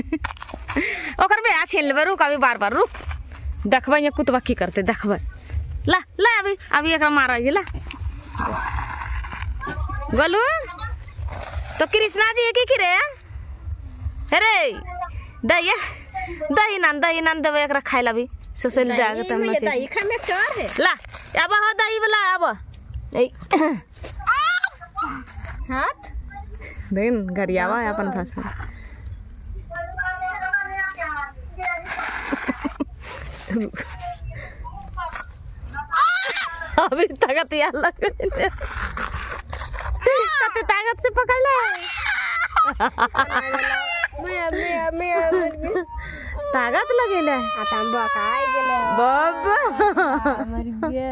ओकर बे आ छीन लेबे रुक अभी बार बार रुक देखबे ये कुतबा की करते देखबे ला ला अभी एकरा मारा ला गोलू तो कृष्णा जी की रे अरे दही नान देबे एकरा खाइ लाबी सोसल दाग त में दही खा में कर है ला अब हो दही वाला अब ए हाथ दिन गरियावा है अपन भाषा अभी ताकत यार लग ताकत से पकड़ ले ताकत लगेले बाबा मर गए